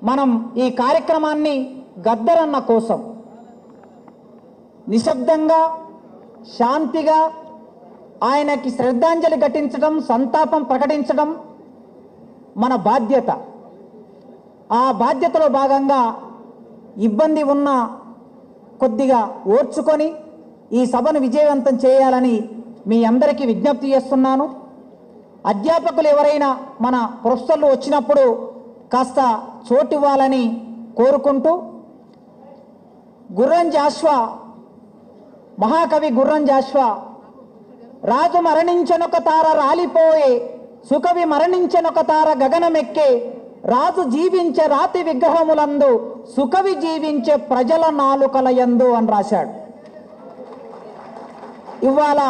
మనం ఈ కార్యక్రమాన్ని గద్దరన్న కోసం నిశ్శబ్దంగా శాంతిగా ఆయనకి శ్రద్ధాంజలి ఘటించడం, సంతాపం ప్రకటించడం మన బాధ్యత. ఆ బాధ్యతలో భాగంగా ఇబ్బంది ఉన్న కొద్దిగా ఓర్చుకొని ఈ సభను విజయవంతం చేయాలని మీ అందరికీ విజ్ఞప్తి చేస్తున్నాను. అధ్యాపకులు ఎవరైనా మన ప్రొఫెసర్లు వచ్చినప్పుడు కాస్త చోటు ఇవ్వాలని కోరుకుంటూ, గుర్రం జాషువా, మహాకవి గుర్రం జాషువా, రాజు మరణించనొక తార రాలిపోయే, సుకవి మరణించనొక తార గగనమెక్కే, రాజు జీవించే రాతి విగ్రహములందు, సుకవి జీవించే ప్రజల నాలుకలయందు అని రాశాడు. ఇవాళ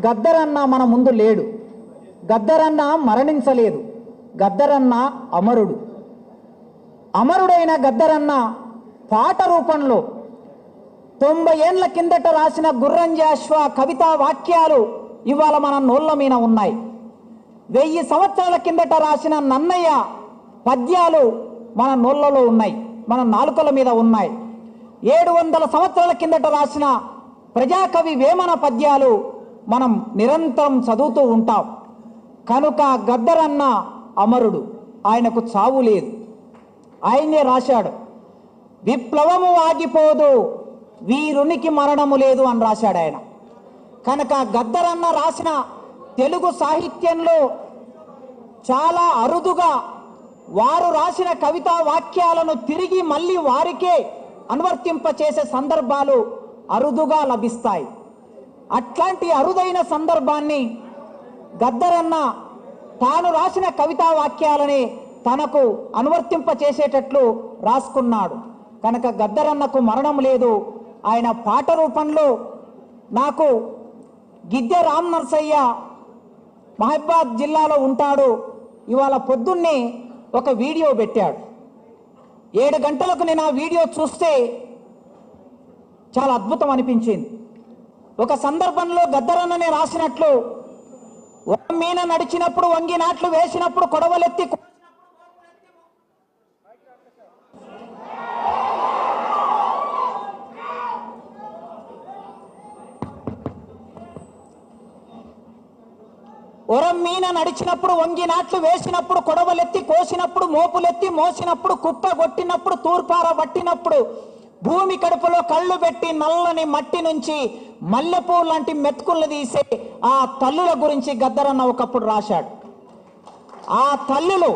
గద్దరన్న మన ముందు లేడు. గద్దరన్న మరణించలేదు. గద్దరన్న అమరుడు. అమరుడైన గద్దరన్న పాట రూపంలో 90 ఏళ్ల కిందట రాసిన గుర్రం జాషువా కవితా వాక్యాలు ఇవాళ మన నోళ్ళ మీద ఉన్నాయి. 1000 సంవత్సరాల కిందట రాసిన నన్నయ్య పద్యాలు మన నోళ్ళలో ఉన్నాయి, మన నాలుకల మీద ఉన్నాయి. 700 సంవత్సరాల కిందట రాసిన ప్రజాకవి వేమన పద్యాలు మనం నిరంతరం చదువుతూ ఉంటాం. కనుక గద్దరన్న అమరుడు, ఆయనకు చావు లేదు. ఆయనే రాశాడు, విప్లవము ఆగిపోదు, వీరునికి మరణము లేదు అని రాశాడు ఆయన. కనుక గద్దరన్న రాసిన తెలుగు సాహిత్యంలో చాలా అరుదుగా వారు రాసిన కవితా వాక్యాలను తిరిగి మళ్ళీ వారికే అనువర్తింపచేసే సందర్భాలు అరుదుగా లభిస్తాయి. అట్లాంటి అరుదైన సందర్భాన్ని గద్దరన్న తాను రాసిన కవితా వాక్యాలని తనకు అనువర్తింపచేసేటట్లు రాసుకున్నాడు. కనుక గద్దరన్నకు మరణం లేదు. ఆయన పాట రూపంలో నాకు గిద్దె రామ్ నర్సయ్య మహబాద్ జిల్లాలో ఉంటాడు. ఇవాళ పొద్దున్నే ఒక వీడియో పెట్టాడు. 7 గంటలకు నేను ఆ వీడియో చూస్తే చాలా అద్భుతం అనిపించింది. ఒక సందర్భంలో గద్దరన్ననే రాసినట్లు, మీన నడిచినప్పుడు వంగినాట్లు వేసినప్పుడు కొడవలెత్తి మీన నడిచినప్పుడు వంగినాట్లు వేసినప్పుడు కొడవలెత్తి కోసినప్పుడు మోపులెత్తి మోసినప్పుడు కుప్ప కొట్టినప్పుడు తూర్పార పట్టినప్పుడు భూమి కడుపులో కళ్ళు పెట్టి నల్లని మట్టి నుంచి మల్లెపూ లాంటి మెతుకులు తీసే ఆ తల్లుల గురించి గద్దరన్న ఒకప్పుడు రాశాడు. ఆ తల్లులు,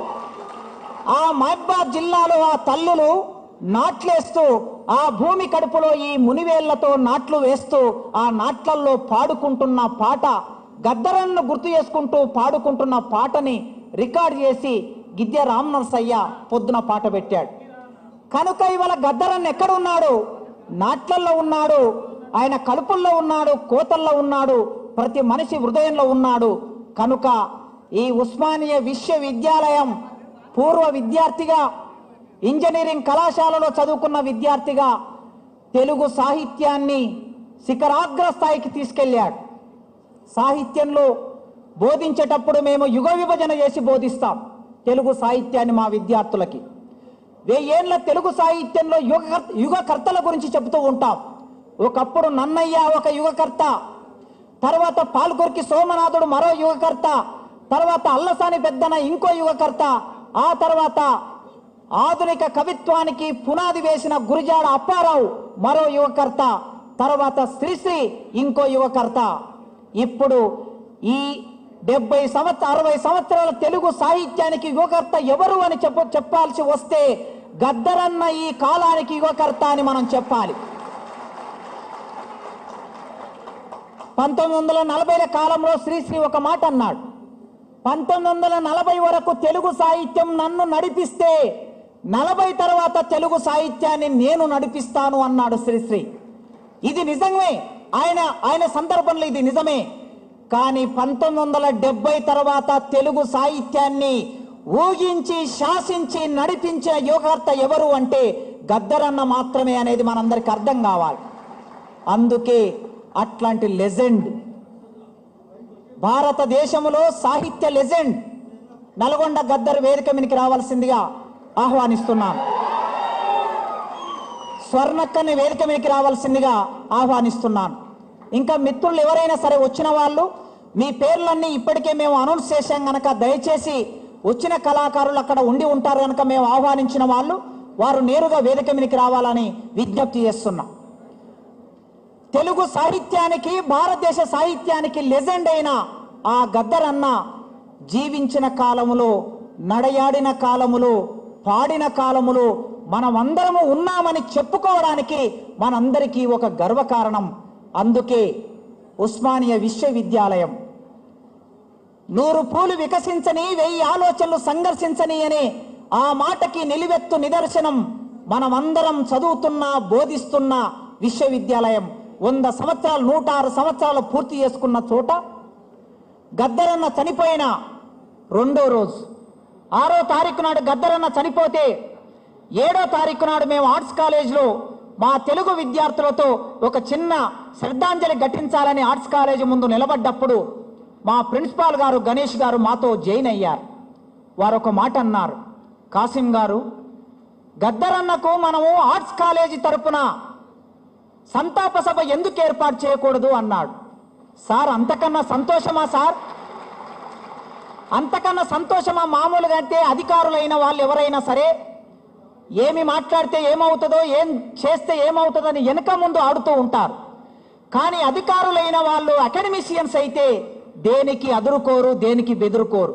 ఆ మహబాద్ జిల్లాలో ఆ తల్లులు నాట్లేస్తూ ఆ భూమి కడుపులో ఈ మునివేళ్లతో నాట్లు వేస్తూ ఆ నాట్లల్లో పాడుకుంటున్న పాట, గద్దరన్నను గుర్తు చేసుకుంటూ పాడుకుంటున్న పాటని రికార్డ్ చేసి గిద్దె రామ్ నర్సయ్య పొద్దున పాట పెట్టాడు. కనుక ఇవాళ గద్దరన్న ఎక్కడున్నాడు? నాట్లల్లో ఉన్నాడు, ఆయన కలుపుల్లో ఉన్నాడు, కోతల్లో ఉన్నాడు, ప్రతి మనిషి హృదయంలో ఉన్నాడు. కనుక ఈ ఉస్మానియా విశ్వవిద్యాలయం పూర్వ విద్యార్థిగా, ఇంజనీరింగ్ కళాశాలలో చదువుకున్న విద్యార్థిగా తెలుగు సాహిత్యాన్ని శిఖరాగ్ర స్థాయికి తీసుకెళ్ళాడు. సాహిత్యంలో బోధించేటప్పుడు మేము యుగ విభజన చేసి బోధిస్తాం తెలుగు సాహిత్యాన్ని మా విద్యార్థులకి. 1000 ఏళ్ల తెలుగు సాహిత్యంలో యుగకర్తల గురించి చెబుతూ ఉంటాం. ఒకప్పుడు నన్నయ్య ఒక యుగకర్త, తర్వాత పాల్గొరికి సోమనాథుడు మరో యుగకర్త, తర్వాత అల్లసాని పెద్దన ఇంకో యుగకర్త, ఆ తర్వాత ఆధునిక కవిత్వానికి పునాది వేసిన గురిజాడ అప్పారావు మరో యుగకర్త, తర్వాత శ్రీశ్రీ ఇంకో యుగకర్త. ఇప్పుడు ఈ 60 సంవత్సరాల తెలుగు సాహిత్యానికి యుగకర్త ఎవరు అని చెప్పాల్సి వస్తే గద్దరన్న ఈ కాలానికి యుగకర్త అని మనం చెప్పాలి. 1940ల కాలంలో శ్రీశ్రీ ఒక మాట అన్నాడు, 1940 వరకు తెలుగు సాహిత్యం నన్ను నడిపిస్తే 40 తర్వాత తెలుగు సాహిత్యాన్ని నేను నడిపిస్తాను అన్నాడు శ్రీశ్రీ. ఇది నిజమే, ఆయన సందర్భంలో ఇది నిజమే. కానీ 1970 తర్వాత తెలుగు సాహిత్యాన్ని ఊగించి శాసించి నడిపించిన యుగకర్త ఎవరు అంటే గద్దరన్న మాత్రమే అనేది మనందరికి అర్థం కావాలి. అందుకే అట్లాంటి లెజెండ్, భారతదేశంలో సాహిత్య లెజెండ్ నల్గొండ గద్దర్ వేదిక మీదకి రావాల్సిందిగా ఆహ్వానిస్తున్నాను. స్వర్ణక్కని వేదిక మీదకి రావాల్సిందిగా ఆహ్వానిస్తున్నాను. ఇంకా మిత్రులు ఎవరైనా సరే వచ్చిన వాళ్ళు మీ పేర్లన్నీ ఇప్పటికే మేము అనౌన్స్ చేశాం కనుక దయచేసి వచ్చిన కళాకారులు అక్కడ ఉండి ఉంటారు కనుక మేము ఆహ్వానించిన వాళ్ళు వారు నేరుగా వేదిక మీదకి రావాలని విజ్ఞప్తి చేస్తున్నాం. తెలుగు సాహిత్యానికి భారతదేశ సాహిత్యానికి లెజెండ్ అయిన ఆ గద్దరన్న జీవించిన కాలములో, నడయాడిన కాలములో, పాడిన కాలములో మనమందరము ఉన్నామని చెప్పుకోవడానికి మనందరికీ ఒక గర్వకారణం. అందుకే ఉస్మానియా విశ్వవిద్యాలయం 100 పూలు వికసించని 1000 ఆలోచనలు సంఘర్షించని అనే ఆ మాటకి నిలువెత్తు నిదర్శనం మనమందరం చదువుతున్న బోధిస్తున్న విశ్వవిద్యాలయం 100 సంవత్సరాలు 106 సంవత్సరాలు పూర్తి చేసుకున్న చోట గద్దరన్న చనిపోయిన 2వ రోజు 6వ తారీఖు నాడు గద్దరన్న చనిపోతే 7వ తారీఖు నాడు మేము ఆర్ట్స్ కాలేజ్లో మా తెలుగు విద్యార్థులతో ఒక చిన్న శ్రద్ధాంజలి ఘటించాలని ఆర్ట్స్ కాలేజ్ ముందు నిలబడ్డప్పుడు మా ప్రిన్సిపాల్ గారు గణేష్ గారు మాతో జాయిన్ అయ్యారు. వారు ఒక మాట అన్నారు, కాసిం గారు, గద్దరన్నకు మనము ఆర్ట్స్ కాలేజీ తరపున సంతాప సభ ఎందుకు ఏర్పాటు చేయకూడదు అన్నాడు. సార్ అంతకన్నా సంతోషమా సార్? అంతకన్నా సంతోషమా? మామూలుగా అయితే అధికారులైన వాళ్ళు ఎవరైనా సరే ఏమి మాట్లాడితే ఏమవుతుందో, ఏం చేస్తే ఏమవుతుందో అని వెనక ముందు ఆడుతూ ఉంటారు. కానీ అధికారులైన వాళ్ళు అకాడమిషియన్స్ అయితే దేనికి అదురుకోరు, దేనికి బెదురుకోరు.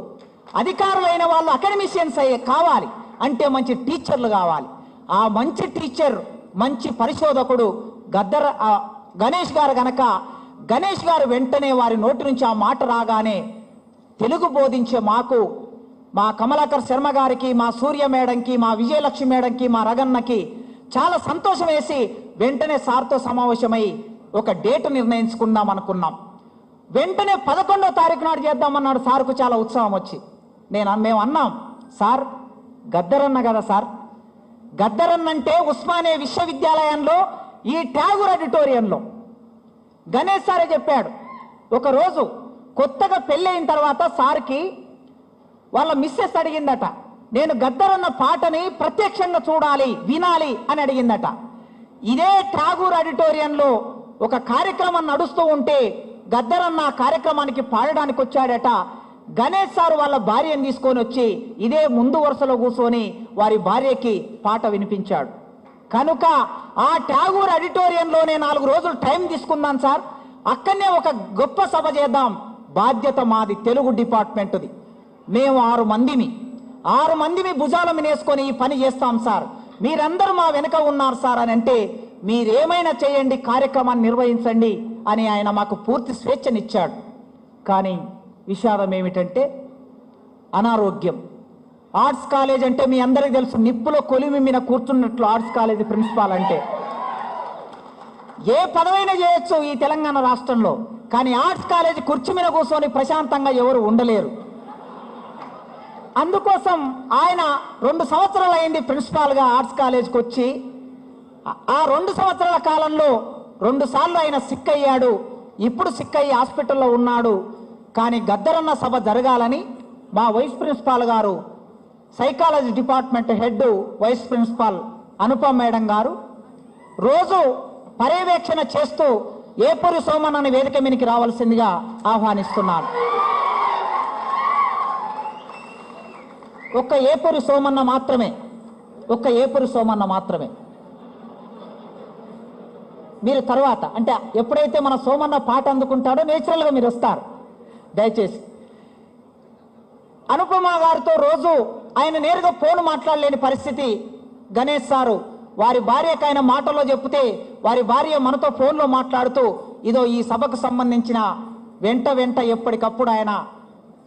అధికారులైన వాళ్ళు అకాడమిషియన్స్ కావాలి అంటే మంచి టీచర్లు కావాలి. ఆ మంచి టీచర్, మంచి పరిశోధకుడు గణేష్ గారు గనక గణేష్ గారు వెంటనే వారి నోటి నుంచి ఆ మాట రాగానే తెలుగు బోధించే మాకు, మా కమలాకర్ శర్మ గారికి, మా సూర్య మేడంకి, మా విజయలక్ష్మి మేడంకి, మా రగన్నకి చాలా సంతోషం వేసి వెంటనే సార్తో సమావేశమై ఒక డేట్ నిర్ణయించుకుందాం అనుకున్నాం. వెంటనే 11వ తారీఖు నాడు చేద్దామన్నాడు. సార్కు చాలా ఉత్సాహం వచ్చి మేము అన్నాం, సార్ గద్దరన్న కదా సార్, గద్దరన్న అంటే ఉస్మానియా విశ్వవిద్యాలయంలో ఈ ట్యాగూర్ ఆడిటోరియంలో గణేష్ సారే చెప్పాడు. ఒకరోజు కొత్తగా పెళ్ళైన తర్వాత సార్కి వాళ్ళ మిస్సెస్ అడిగిందట, నేను గద్దరన్న పాటని ప్రత్యక్షంగా చూడాలి, వినాలి అని అడిగిందట. ఇదే ట్యాగూర్ ఆడిటోరియంలో ఒక కార్యక్రమం నడుస్తూ ఉంటే గద్దరన్న ఆ కార్యక్రమానికి పాడడానికి వచ్చాడట. గణేష్ సారు వాళ్ళ భార్యను తీసుకొని వచ్చి ఇదే ముందు వరుసలో కూర్చొని వారి భార్యకి పాట వినిపించాడు. కనుక ఆ ట్యాగూర్ ఆడిటోరియంలోనే 4 రోజులు టైం తీసుకుందాం సార్, అక్కడనే ఒక గొప్ప సభ చేద్దాం, బాధ్యత మాది, తెలుగు డిపార్ట్మెంట్ది. మేము 6 మందిని భుజాల మీద వేసుకొని ఈ పని చేస్తాం సార్, మీరందరూ మా వెనుక ఉన్నారు సార్ అని అంటే మీరేమైనా చేయండి, కార్యక్రమాన్ని నిర్వహించండి అని ఆయన మాకు పూర్తి స్వేచ్ఛనిచ్చాడు. కానీ విషాదం ఏమిటంటే అనారోగ్యం. ఆర్ట్స్ కాలేజ్ అంటే మీ అందరికీ తెలుసు, నిప్పులో కొలిమి మీద కూర్చున్నట్లు ఆర్ట్స్ కాలేజ్ ప్రిన్సిపాల్ అంటే ఏ పదవైనా చేయొచ్చు ఈ తెలంగాణ రాష్ట్రంలో, కానీ ఆర్ట్స్ కాలేజ్ కుర్చీ మీద కూర్చొని ప్రశాంతంగా ఎవరు ఉండలేరు. అందుకోసం ఆయన 2 సంవత్సరాలు అయింది ప్రిన్సిపాల్గా ఆర్ట్స్ కాలేజ్కి వచ్చి. ఆ 2 సంవత్సరాల కాలంలో 2 సార్లు ఆయన సిక్ అయ్యాడు. ఇప్పుడు సిక్ అయ్యి హాస్పిటల్లో ఉన్నాడు. కానీ గద్దరన్న సభ జరగాలని మా వైస్ ప్రిన్సిపాల్ గారు, psychology department head wise principal Anupama madam గారు రోజు పర్యవేక్షణ చేస్తూ ఏపూరి సోమన్నని వేదిక మీదకి రావాల్సిందిగా ఆహ్వానిస్తున్నాను. ఒక్క ఏపూరి సోమన్న మాత్రమే మీరు తర్వాత అంటే ఎప్పుడైతే మన సోమన్న పాట అందుకుంటాడో నేచురల్గా మీరు వస్తారు. దయచేసి అనుపమ గారితో రోజు ఆయన నేరుగా ఫోన్ మాట్లాడలేని పరిస్థితి. గణేష్ సారు వారి భార్యకు ఆయన మాటల్లో చెప్తే వారి భార్య మనతో ఫోన్లో మాట్లాడుతూ ఇదో ఈ సభకు సంబంధించిన వెంట ఎప్పటికప్పుడు ఆయన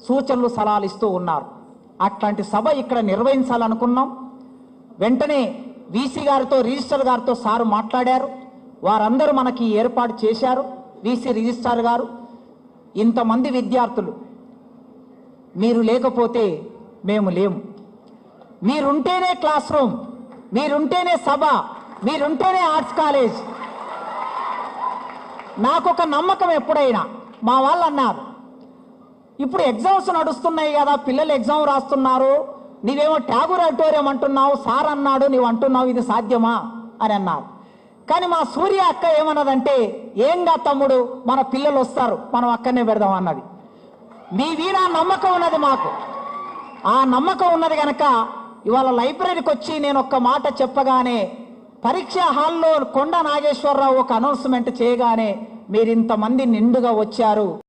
సూచనలు సలహాలు ఇస్తూ ఉన్నారు. అట్లాంటి సభ ఇక్కడ నిర్వహించాలనుకున్నాం. వెంటనే వీసీ గారితో, రిజిస్టర్ గారితో సారు మాట్లాడారు. వారందరూ మనకి ఏర్పాటు చేశారు. వీసీ రిజిస్ట్రార్ గారు, ఇంతమంది విద్యార్థులు మీరు లేకపోతే మేము లేము, మీరుంటేనే క్లాస్ రూమ్, మీరుంటేనే సభ, మీరుంటేనే ఆర్ట్స్ కాలేజ్. నాకొక నమ్మకం ఎప్పుడైనా మా వాళ్ళు అన్నారు, ఇప్పుడు ఎగ్జామ్స్ నడుస్తున్నాయి కదా, పిల్లలు ఎగ్జామ్ రాస్తున్నారు, నీవేమో ట్యాగూర్ ఆడిటోరియం అంటున్నావు, సార్ అన్నాడు, నీవు అంటున్నావు ఇది సాధ్యమా అని అన్నారు. కానీ మా సూర్య అక్క ఏమన్నదంటే, ఏంగా తమ్ముడు మన పిల్లలు వస్తారు, మనం అక్కడనే పెడదాం అన్నది. మీ వీణ నమ్మకం ఉన్నది మాకు, ఆ నమ్మకం ఉన్నది కనుక ఇవాళ లైబ్రరీకి వచ్చి నేను ఒక్క మాట చెప్పగానే, పరీక్షా హాల్లో కొండ నాగేశ్వరరావు ఒక అనౌన్స్మెంట్ చేయగానే మీరు ఇంతమంది నిండుగా వచ్చారు.